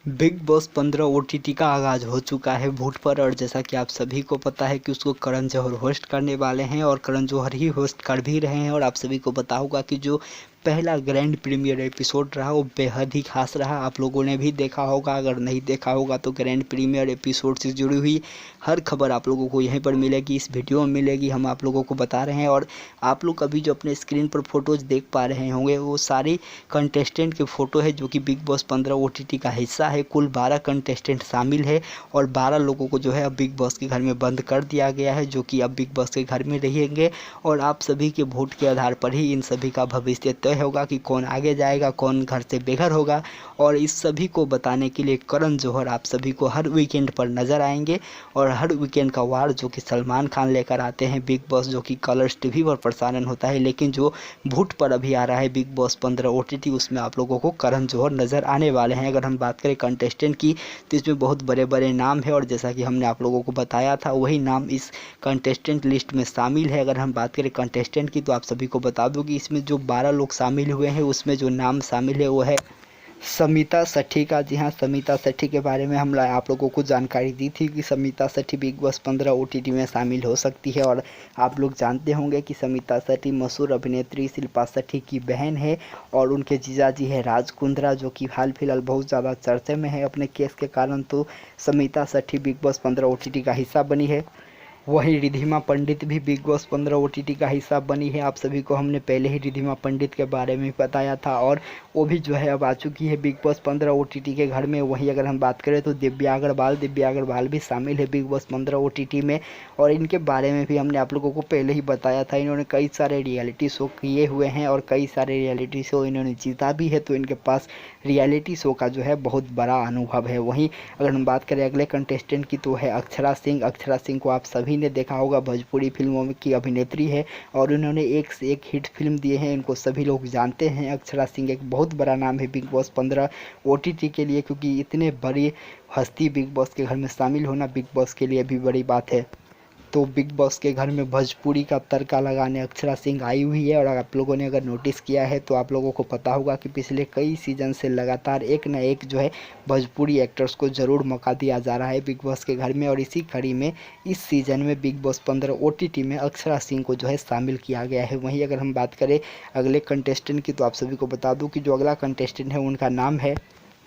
Big boss 15 OTT का आगाज़ हो चुका है वोट पर। और जैसा कि आप सभी को पता है कि उसको करण जौहर होस्ट करने वाले हैं और करण जौहर ही होस्ट कर भी रहे हैं। और आप सभी को पता होगा कि जो पहला ग्रैंड प्रीमियर एपिसोड रहा वो बेहद ही खास रहा। आप लोगों ने भी देखा होगा, अगर नहीं देखा होगा तो ग्रैंड प्रीमियर एपिसोड से जुड़ी हुई हर खबर आप लोगों को यहीं पर मिलेगी, इस वीडियो में मिलेगी। हम आप लोगों को बता रहे हैं और आप लोग अभी जो अपने स्क्रीन पर फोटोज़ देख पा रहे होंगे वो सारी कंटेस्टेंट के फ़ोटो है जो कि बिग बॉस 15 ओटीटी का हिस्सा है। कुल 12 कंटेस्टेंट शामिल है और 12 लोगों को जो है अब बिग बॉस के घर में बंद कर दिया गया है, जो कि अब बिग बॉस के घर में रहेंगे। और आप सभी के वोट के आधार पर ही इन सभी का भविष्य तय होगा कि कौन आगे जाएगा, कौन घर से बेघर होगा। और इस सभी को बताने के लिए करण जौहर आप सभी को हर वीकेंड पर नज़र आएंगे। और हर वीकेंड का वार जो कि सलमान खान लेकर आते हैं बिग बॉस, जो कि कलर्स टीवी पर प्रसारण होता है। लेकिन जो वोट पर अभी आ रहा है बिग बॉस 15 ओटीटी, उसमें आप लोगों को करण जौहर नज़र आने वाले हैं। अगर हम बात करें कंटेस्टेंट की तो इसमें बहुत बड़े बड़े नाम है और जैसा कि हमने आप लोगों को बताया था वही नाम इस कंटेस्टेंट लिस्ट में शामिल है। अगर हम बात करें कंटेस्टेंट की तो आप सभी को बता दूं कि इसमें जो 12 लोग शामिल हुए हैं उसमें जो नाम शामिल है वो है समिता सेठी का। जी हाँ, समिता सेठी के बारे में हम आप लोगों को जानकारी दी थी कि समिता सेठी बिग बॉस 15 ओटीटी में शामिल हो सकती है। और आप लोग जानते होंगे कि समिता सेठी मशहूर अभिनेत्री शिल्पा शेट्टी की बहन है और उनके जीजाजी है राज कुंद्रा, जो कि हाल फिलहाल बहुत ज़्यादा चर्चे में है अपने केस के कारण। तो समिता सेठी बिग बॉस 15 ओटीटी का हिस्सा बनी है। वहीं रिधिमा पंडित भी बिग बॉस 15 ओटीटी का हिस्सा बनी है। आप सभी को हमने पहले ही रिधिमा पंडित के बारे में बताया था और वो भी जो है अब आ चुकी है बिग बॉस 15 ओटीटी के घर में। वहीं अगर हम बात करें तो दिव्या अग्रवाल भी शामिल है बिग बॉस 15 ओटीटी में। और इनके बारे में भी हमने आप लोगों को पहले ही बताया था। इन्होंने कई सारे रियलिटी शो किए हुए हैं और कई सारे रियलिटी शो इन्होंने जीता भी है, तो इनके पास रियलिटी शो का जो है बहुत बड़ा अनुभव है। वहीं अगर हम बात करें अगले कंटेस्टेंट की तो है अक्षरा सिंह। अक्षरा सिंह को आप सभी ने देखा होगा, भोजपुरी फिल्मों में की अभिनेत्री है और उन्होंने एक से एक हिट फिल्म दिए हैं, इनको सभी लोग जानते हैं। अक्षरा सिंह एक बहुत बड़ा नाम है बिग बॉस 15 ओटीटी के लिए, क्योंकि इतने बड़ी हस्ती बिग बॉस के घर में शामिल होना बिग बॉस के लिए भी बड़ी बात है। तो बिग बॉस के घर में भोजपुरी का तड़का लगाने अक्षरा सिंह आई हुई है। और आप लोगों ने अगर नोटिस किया है तो आप लोगों को पता होगा कि पिछले कई सीजन से लगातार एक न एक जो है भोजपुरी एक्टर्स को ज़रूर मौका दिया जा रहा है बिग बॉस के घर में। और इसी कड़ी में इस सीज़न में बिग बॉस 15 ओटीटी में अक्षरा सिंह को जो है शामिल किया गया है। वहीं अगर हम बात करें अगले कंटेस्टेंट की तो आप सभी को बता दूँ कि जो अगला कंटेस्टेंट है उनका नाम है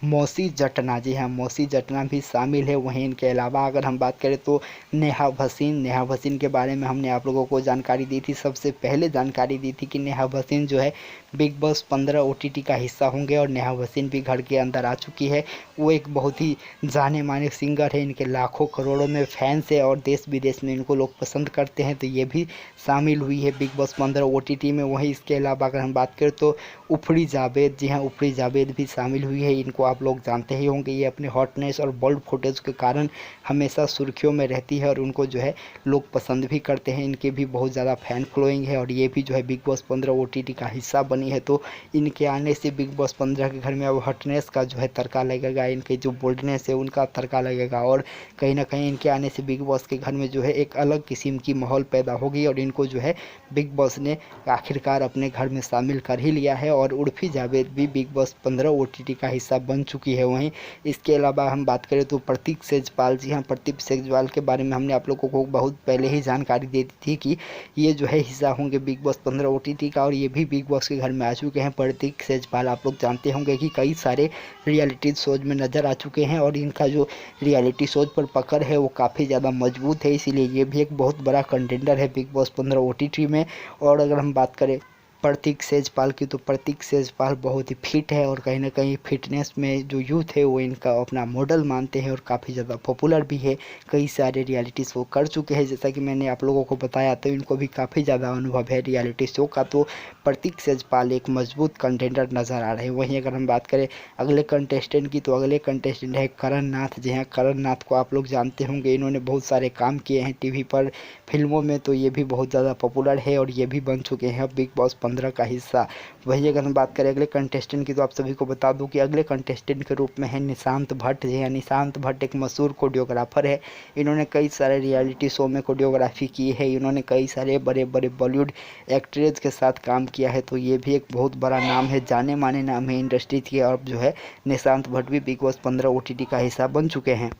मौसी जटना। जी हाँ, मौसी जटना भी शामिल है। वहीं इनके अलावा अगर हम बात करें तो नेहा भसीन के बारे में हमने आप लोगों को जानकारी दी थी। सबसे पहले जानकारी दी थी कि नेहा भसीन जो है बिग बॉस 15 ओटीटी का हिस्सा होंगे और नेहा भसीन भी घर के अंदर आ चुकी है। वो एक बहुत ही जाने माने सिंगर है, इनके लाखों करोड़ों में फैंस है और देश विदेश में इनको लोग पसंद करते हैं, तो ये भी शामिल हुई है बिग बॉस 15 ओटीटी में। वहीं इसके अलावा अगर हम बात करें तो उपरी जावेद, जी हाँ उपरी जावेद भी शामिल हुई है। इनको आप लोग जानते ही होंगे, ये अपने हॉटनेस और बोल्ड फुटेज के कारण हमेशा सुर्खियों में रहती है और उनको जो है लोग पसंद भी करते हैं। इनके भी बहुत ज़्यादा फैन फॉलोइंग है और ये भी जो है बिग बॉस 15 ओटीटी का हिस्सा बनी है। तो इनके आने से बिग बॉस 15 के घर में अब हॉटनेस का जो है तड़का लगेगा, इनके जो बोल्डनेस है उनका तड़का लगेगा। और कहीं ना कहीं इनके आने से बिग बॉस के घर में जो है एक अलग किस्म की माहौल पैदा होगी और इनको जो है बिग बॉस ने आखिरकार अपने घर में शामिल कर ही लिया है। और उर्फी जावेद भी बिग बॉस 15 ओटीटी का हिस्सा बन चुकी है। वहीं इसके अलावा हम बात करें तो प्रतीक सेजपाल, जी हाँ प्रतीक सेजपाल के बारे में हमने आप लोगों को बहुत पहले ही जानकारी दे दी थी कि ये जो है हिस्सा होंगे बिग बॉस 15 ओटीटी का और ये भी बिग बॉस के घर में आ चुके हैं। प्रतीक सेजपाल आप लोग जानते होंगे कि कई सारे रियलिटी शोज में नज़र आ चुके हैं और इनका जो रियलिटी शोज पर पकड़ है वो काफ़ी ज़्यादा मजबूत है, इसीलिए ये भी एक बहुत बड़ा कंटेंडर है बिग बॉस 15 ओटीटी में। और अगर हम बात करें प्रतीक सेजपाल की तो प्रतीक सेजपाल बहुत ही फिट है और कहीं ना कहीं फिटनेस में जो यूथ है वो इनका अपना मॉडल मानते हैं और काफ़ी ज़्यादा पॉपुलर भी है। कई सारे रियलिटी शो कर चुके हैं, जैसा कि मैंने आप लोगों को बताया, तो इनको भी काफ़ी ज़्यादा अनुभव है रियलिटी शो का। तो प्रतीक सेजपाल एक मजबूत कंटेंडर नज़र आ रहे हैं। वहीं अगर हम बात करें अगले कंटेस्टेंट की तो अगले कंटेस्टेंट है करण नाथ। जी हाँ, करण नाथ को आप लोग जानते होंगे, इन्होंने बहुत सारे काम किए हैं टीवी पर, फिल्मों में, तो ये भी बहुत ज़्यादा पॉपुलर है और ये भी बन चुके हैं अब बिग बॉस 15 का हिस्सा। वही अगर हम बात करें अगले कंटेस्टेंट की, तो आप सभी को बता दूं कि अगले कंटेस्टेंट के रूप में है निशांत भट्ट। जी हाँ, निशांत भट्ट एक मशहूर कोरियोग्राफर है। इन्होंने कई सारे रियलिटी शो में कोरियोग्राफी की है। इन्होंने कई सारे बड़े बड़े बॉलीवुड एक्ट्रेस के साथ काम किया है, तो ये भी एक बहुत बड़ा नाम है, जाने माने नाम है इंडस्ट्री के। और जो है निशांत भट्ट भी बिग बॉस 15 OTT का हिस्सा बन चुके हैं।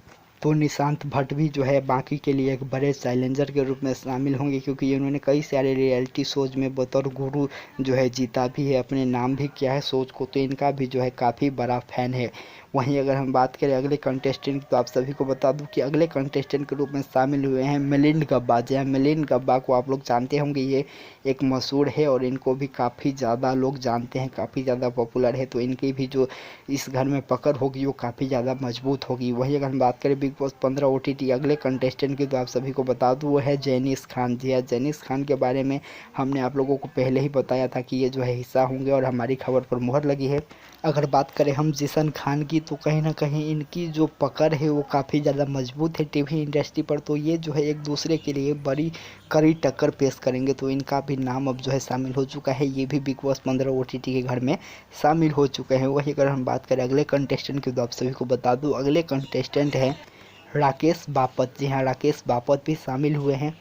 तो निशांत भट्ट भी जो है बाकी के लिए एक बड़े चैलेंजर के रूप में शामिल होंगे, क्योंकि इन्होंने कई सारे रियलिटी शोज में बतौर गुरु जो है जीता भी है, अपने नाम भी किया है शोज को। तो इनका भी जो है काफ़ी बड़ा फैन है। वहीं अगर हम बात करें अगले कंटेस्टेंट की, तो आप सभी को बता दूं कि अगले कंटेस्टेंट के रूप में शामिल हुए हैं मिलिंद गब्बा। जी हाँ, मिलिंद गब्बा को आप लोग जानते होंगे, ये एक मशहूर है और इनको भी काफ़ी ज़्यादा लोग जानते हैं, काफ़ी ज़्यादा पॉपुलर है। तो इनकी भी जो इस घर में पकड़ होगी वो काफ़ी ज़्यादा मजबूत होगी। वहीं अगर हम बात करें बिग बॉस 15 OTT अगले कंटेस्टेंट की, तो आप सभी को बता दूं वो है जेनिस खान। जी हाँ, जेनिस खान के बारे में हमने आप लोगों को पहले ही बताया था कि ये जो है हिस्सा होंगे और हमारी खबर पर मुहर लगी है। अगर बात करें हम जिशन खान की, तो कहीं ना कहीं इनकी जो पकड़ है वो काफ़ी ज़्यादा मजबूत है टीवी इंडस्ट्री पर। तो ये जो है एक दूसरे के लिए बड़ी कड़ी टक्कर पेश करेंगे। तो इनका भी नाम अब जो है शामिल हो चुका है, ये भी बिग बॉस 15 OTT के घर में शामिल हो चुके हैं। वही अगर हम बात करें अगले कंटेस्टेंट की, तो आप सभी को बता दूं अगले कंटेस्टेंट हैं राकेश बापत। जी हाँ, राकेश बापत भी शामिल हुए हैं।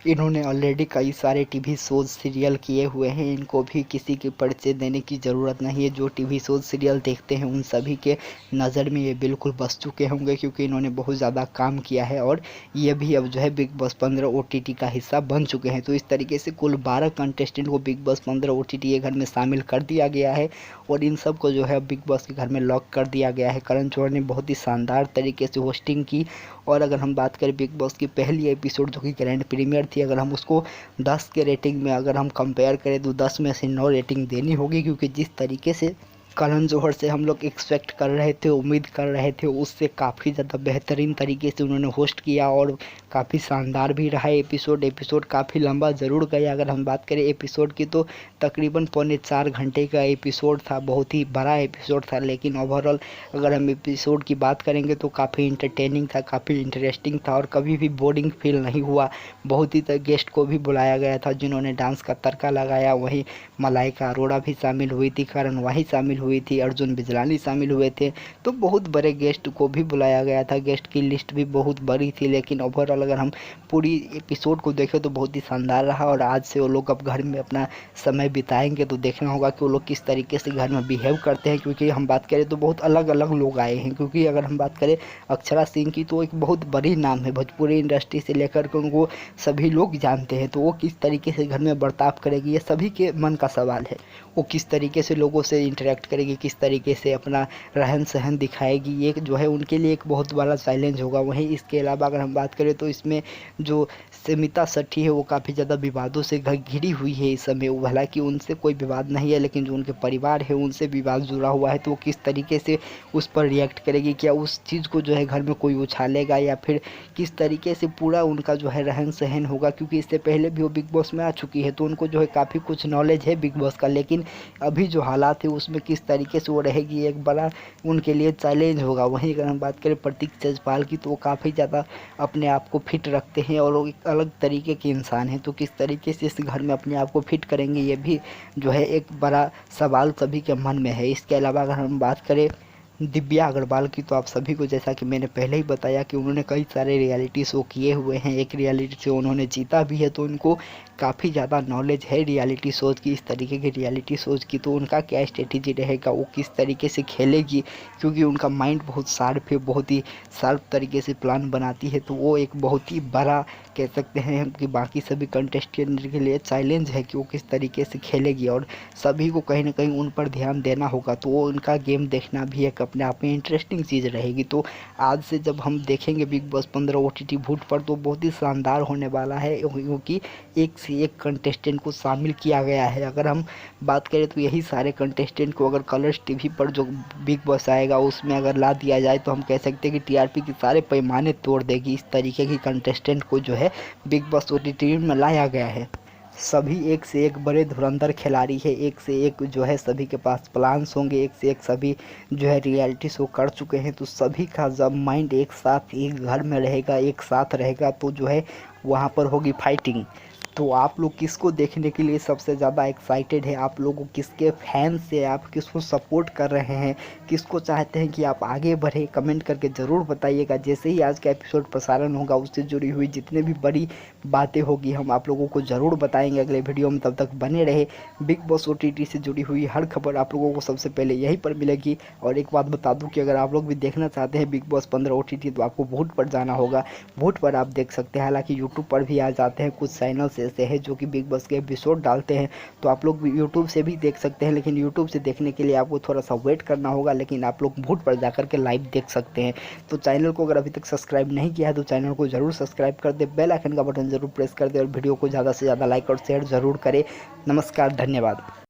इन्होंने ऑलरेडी कई सारे टीवी शोज सीरियल किए हुए हैं। इनको भी किसी के परिचय देने की ज़रूरत नहीं है। जो टीवी शोज सीरियल देखते हैं उन सभी के नज़र में ये बिल्कुल बस चुके होंगे, क्योंकि इन्होंने बहुत ज़्यादा काम किया है और ये भी अब जो है बिग बॉस 15 OTT का हिस्सा बन चुके हैं। तो इस तरीके से कुल 12 कंटेस्टेंट को बिग बॉस 15 OTT के घर में शामिल कर दिया गया है और इन सब को जो है बिग बॉस के घर में लॉक कर दिया गया है। करण जौहर ने बहुत ही शानदार तरीके से होस्टिंग की। और अगर हम बात करें बिग बॉस की पहली एपिसोड जो कि ग्रैंड प्रीमियर थी, अगर हम उसको 10 के रेटिंग में अगर हम कंपेयर करें तो 10 में से 9 रेटिंग देनी होगी, क्योंकि जिस तरीके से करण जौहर से हम लोग एक्सपेक्ट कर रहे थे, उम्मीद कर रहे थे, उससे काफ़ी ज़्यादा बेहतरीन तरीके से उन्होंने होस्ट किया और काफ़ी शानदार भी रहा एपिसोड काफ़ी लंबा ज़रूर गया। अगर हम बात करें एपिसोड की, तो तकरीबन 3.25 घंटे का एपिसोड था, बहुत ही बड़ा एपिसोड था। लेकिन ओवरऑल अगर हम एपिसोड की बात करेंगे तो काफ़ी इंटरटेनिंग था, काफ़ी इंटरेस्टिंग था और कभी भी बोरिंग फील नहीं हुआ। बहुत ही गेस्ट को भी बुलाया गया था जिन्होंने डांस का तड़का लगाया। वहीं मलाइका अरोड़ा भी शामिल हुई थी, करण वाही शामिल हुई थी, अर्जुन बिजलानी शामिल हुए थे। तो बहुत बड़े गेस्ट को भी बुलाया गया था। गेस्ट की लिस्ट भी बहुत बड़ी थी, लेकिन ओवरऑल अगर हम पूरी एपिसोड को देखें तो बहुत ही शानदार रहा। और आज से वो लोग अब घर में अपना समय बिताएंगे तो देखना होगा कि वो लोग किस तरीके से घर में बिहेव करते हैं, क्योंकि हम बात करें तो बहुत अलग अलग लोग आए हैं। क्योंकि अगर हम बात करें अक्षरा सिंह की, तो एक बहुत बड़ी नाम है भोजपुरी इंडस्ट्री से लेकर के उनको सभी लोग जानते हैं। तो वो किस तरीके से घर में बर्ताव करेगी ये सभी के मन का सवाल है। वो किस तरीके से लोगों से इंटरेक्ट करेगी, किस तरीके से अपना रहन सहन दिखाएगी, ये जो है उनके लिए एक बहुत बड़ा चैलेंज होगा। वहीं इसके अलावा अगर हम बात करें तो इसमें जो स्मिता शेट्टी है वो काफ़ी ज़्यादा विवादों से घिरी हुई है इस समय। हालांकि उनसे कोई विवाद नहीं है, लेकिन जो उनके परिवार है उनसे विवाद जुड़ा हुआ है। तो वो किस तरीके से उस पर रिएक्ट करेगी, क्या उस चीज़ को जो है घर में कोई उछालेगा या फिर किस तरीके से पूरा उनका जो है रहन सहन होगा। क्योंकि इससे पहले भी वो बिग बॉस में आ चुकी है, तो उनको जो है काफ़ी कुछ नॉलेज है बिग बॉस का। लेकिन अभी जो हालात है उसमें किस तरीके से वो रहेगी, एक बड़ा उनके लिए चैलेंज होगा। वहीं अगर हम बात करें प्रतीक जयसवाल की, तो वो काफ़ी ज़्यादा अपने आप को फिट रखते हैं और वो एक अलग तरीके के इंसान हैं। तो किस तरीके से इस घर में अपने आप को फिट करेंगे, ये भी जो है एक बड़ा सवाल सभी के मन में है। इसके अलावा अगर हम बात करें दिव्या अग्रवाल की, तो आप सभी को जैसा कि मैंने पहले ही बताया कि उन्होंने कई सारे रियलिटी शो किए हुए हैं। एक रियलिटी शो उन्होंने जीता भी है, तो उनको काफ़ी ज़्यादा नॉलेज है रियलिटी शोज़ की, इस तरीके के रियलिटी शोज़ की। तो उनका क्या स्ट्रेटेजी रहेगा, वो किस तरीके से खेलेगी, क्योंकि उनका माइंड बहुत शार्प है, बहुत ही शार्प तरीके से प्लान बनाती है। तो वो एक बहुत ही बड़ा कह सकते हैं कि बाकी सभी कंटेस्टेंट के लिए चैलेंज है कि वो किस तरीके से खेलेगी और सभी को कहीं ना कहीं उन पर ध्यान देना होगा। तो वो उनका गेम देखना भी एक अपने आप में इंटरेस्टिंग चीज़ रहेगी। तो आज से जब हम देखेंगे बिग बॉस 15 OTT भूट पर, तो बहुत ही शानदार होने वाला है, क्योंकि एक से एक कंटेस्टेंट को शामिल किया गया है। अगर हम बात करें तो यही सारे कंटेस्टेंट को अगर कलर्स टीवी पर जो बिग बॉस आएगा उसमें अगर ला दिया जाए, तो हम कह सकते हैं कि टीआरपी के सारे पैमाने तोड़ देगी। इस तरीके की कंटेस्टेंट को जो है बिग बॉस OTT में लाया गया है। सभी एक से एक बड़े धुरंधर खिलाड़ी है, एक से एक जो है सभी के पास प्लान्स होंगे, एक से एक सभी जो है रियलिटी शो कर चुके हैं। तो सभी का जब माइंड एक साथ एक घर में रहेगा, एक साथ रहेगा, तो जो है वहाँ पर होगी फाइटिंग। तो आप लोग किसको देखने के लिए सबसे ज़्यादा एक्साइटेड है, आप लोगों किसके फैन से, आप किसको सपोर्ट कर रहे हैं, किसको चाहते हैं कि आप आगे बढ़े, कमेंट करके ज़रूर बताइएगा। जैसे ही आज का एपिसोड प्रसारण होगा उससे जुड़ी हुई जितने भी बड़ी बातें होगी हम आप लोगों को ज़रूर बताएंगे अगले वीडियो में। तब तक बने रहे। बिग बॉस OTT से जुड़ी हुई हर खबर आप लोगों को सबसे पहले यहीं पर मिलेगी। और एक बात बता दूं कि अगर आप लोग भी देखना चाहते हैं बिग बॉस 15 OTT तो आपको वोट पर जाना होगा। वोट पर आप देख सकते हैं, हालांकि यूट्यूब पर भी आ जाते हैं, कुछ चैनल्स ऐसे हैं जो कि बिग बॉस के एपिसोड डालते हैं, तो आप लोग यूट्यूब से भी देख सकते हैं। लेकिन यूट्यूब से देखने के लिए आपको थोड़ा सा वेट करना होगा, लेकिन आप लोग वोट पर जाकर के लाइव देख सकते हैं। तो चैनल को अगर अभी तक सब्सक्राइब नहीं किया है तो चैनल को ज़रूर सब्सक्राइब कर दे, बेल आइकन का बटन ज़रूर प्रेस कर दे और वीडियो को ज़्यादा से ज़्यादा लाइक और शेयर ज़रूर करें। नमस्कार, धन्यवाद।